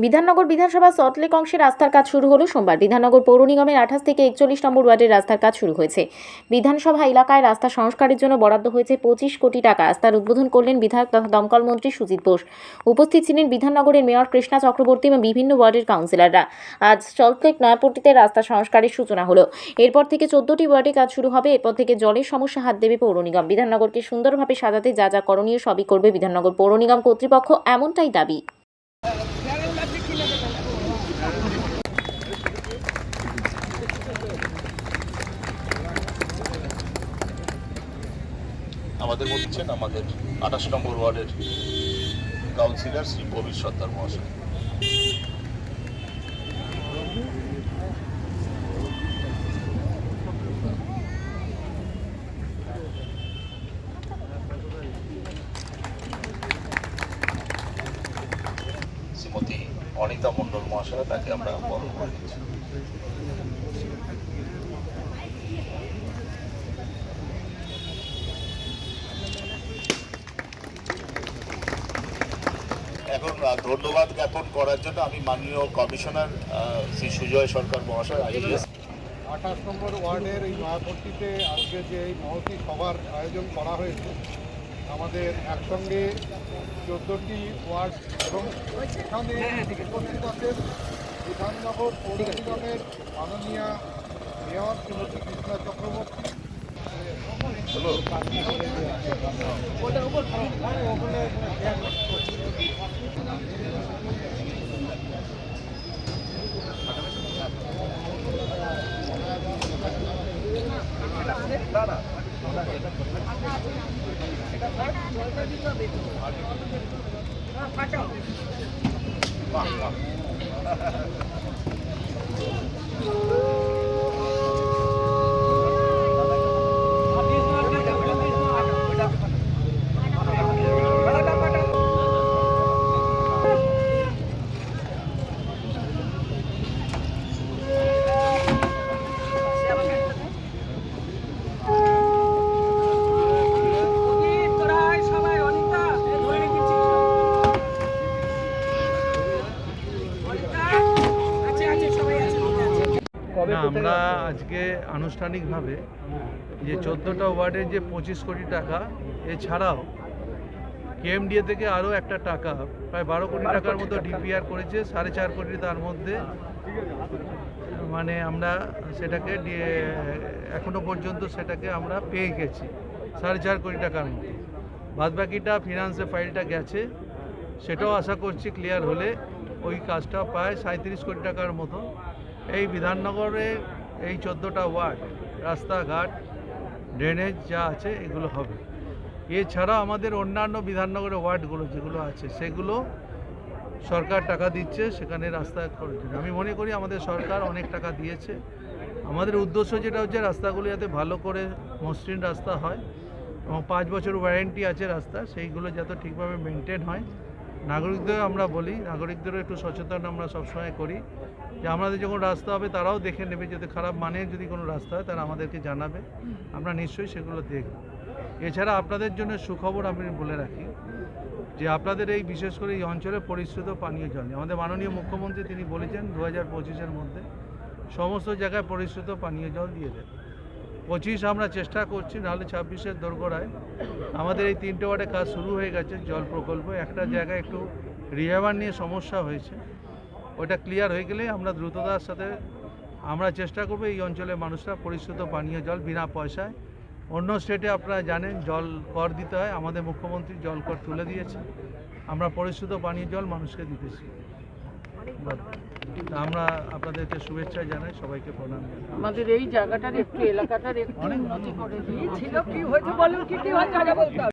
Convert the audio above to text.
বিধাননগর বিধানসভা সল্টলেক অংশের রাস্তার কাজ শুরু হলো সোমবার। বিধাননগর পৌর নিগমের 28 থেকে 41 নম্বর ওয়ার্ডের রাস্তার কাজ শুরু হয়েছে। বিধানসভা এলাকায় রাস্তা সংস্কারের জন্য বরাদ্দ হয়েছে 25 কোটি টাকা। রাস্তার উদ্বোধন করলেন বিধায়ক তথা দমকল মন্ত্রী সুজিত বোস। উপস্থিত ছিলেন বিধাননগরের মেয়র কৃষ্ণা চক্রবর্তী এবং বিভিন্ন ওয়ার্ডের কাউন্সিলররা। আজ সল্টলেক নয়াপট্টিতে রাস্তা সংস্কারের সূচনা হলো। এরপর থেকে 14টি ওয়ার্ডে কাজ শুরু হবে। এরপর থেকে জলের সমস্যা হাত দেবে পৌর নিগম। বিধাননগরকে সুন্দরভাবে সাজাতে যা যা করণীয় সবই করবে বিধাননগর পৌর নিগম কর্তৃপক্ষ, এমনটাই দাবি। আমাদের বলছেন আমাদের 28 নম্বর ওয়ার্ডের কাউন্সিলর শ্রী প্রবীর সর্দার মহাশয়। শ্রীমতী অনিতা মণ্ডল মহাশয়, তাকে আমরা বরণ করে দিচ্ছি। এখন ধন্যবাদ জ্ঞাপন করার জন্য আমি মাননীয় কমিশনার শ্রী সুজয় সরকার মহাশয় 28 নম্বর ওয়ার্ডের এই নয়াপট্টিতে আজকে যে এই মহতী সভার আয়োজন করা হয়েছে, আমাদের একসঙ্গে 14টি ওয়ার্ড এবং এখানে উপস্থিত আছেন বিধাননগর পৌর নিগমের মাননীয় মেয়র শ্রীমতী কৃষ্ণা চক্রবর্তী। আমরা আজকে আনুষ্ঠানিকভাবে যে 14টা ওয়ার্ডের যে 25 কোটি টাকা, এছাড়াও কেএমডিএ থেকে আরও একটা টাকা প্রায় 12 কোটি টাকার মতো ডিপিআর করেছে, 4.5 কোটি তার মধ্যে মানে আমরা সেটাকে এখনো পর্যন্ত সেটাকে আমরা পেয়ে গেছি 4.5 কোটি টাকার মতো। বাদবাকিটা ফিনান্সে ফাইলটা গেছে, সেটাও আশা করছি ক্লিয়ার হলে ওই কাজটা প্রায় 37 কোটি টাকার মতো এই বিধাননগরে এই 14টা ওয়ার্ড রাস্তাঘাট ড্রেনেজ যা আছে এগুলো হবে। এছাড়া আমাদের অন্যান্য বিধাননগরের ওয়ার্ডগুলো যেগুলো আছে সেগুলো সরকার টাকা দিচ্ছে সেখানে রাস্তা করার জন্য। আমি মনে করি আমাদের সরকার অনেক টাকা দিয়েছে। আমাদের উদ্দেশ্য যেটা হচ্ছে রাস্তাগুলো যাতে ভালো করে মসৃণ রাস্তা হয় এবং 5 বছর ওয়ারেন্টি আছে রাস্তা, সেইগুলো যাতে ঠিকভাবে মেনটেন হয়। নাগরিকদের আমরা বলি, নাগরিকদেরও একটু সচেতন আমরা সবসময় করি যে আমাদের যখন রাস্তা হবে তারাও দেখে নেবে, যদি খারাপ মানের যদি কোনো রাস্তা হয় তারা আমাদেরকে জানাবে, আমরা নিশ্চয়ই সেগুলো দেখব। এছাড়া আপনাদের জন্য সুখবর আমি বলে রাখি যে আপনাদের এই বিশেষ করে এই অঞ্চলে পরিশ্রুত পানীয় জল, আমাদের মাননীয় মুখ্যমন্ত্রী তিনি বলেছেন 2025-এর মধ্যে সমস্ত জায়গায় পরিশ্রুত পানীয় জল দিয়ে দেন। 25 আমরা চেষ্টা করছি, নাহলে 26-এর দোরগোড়ায় আমাদের এই 3টে ওয়ার্ডে কাজ শুরু হয়ে গেছে জল প্রকল্প। একটা জায়গায় একটু রিজার্ভার নিয়ে সমস্যা হয়েছে, ওটা ক্লিয়ার হয়ে গেলে আমরা দ্রুততার সাথে আমরা চেষ্টা করব এই অঞ্চলের মানুষরা পরিশ্রুত পানীয় জল বিনা পয়সায়। অন্য স্টেটে আপনারা জানেন জল কর দিতে হয়, আমাদের মুখ্যমন্ত্রী জল কর তুলে দিয়েছে, আমরা পরিশ্রুত পানীয় জল মানুষকে দিতেছি। আমরা আপনাদেরকে শুভেচ্ছা জানাই, সবাইকে প্রণাম জানাই। আমাদের এই জায়গাটার একটু এলাকাটার একটু উন্নতি করে দিয়েছিল, কি হয়েছে বলুন, কি হয়েছে আগে বলতে হবে।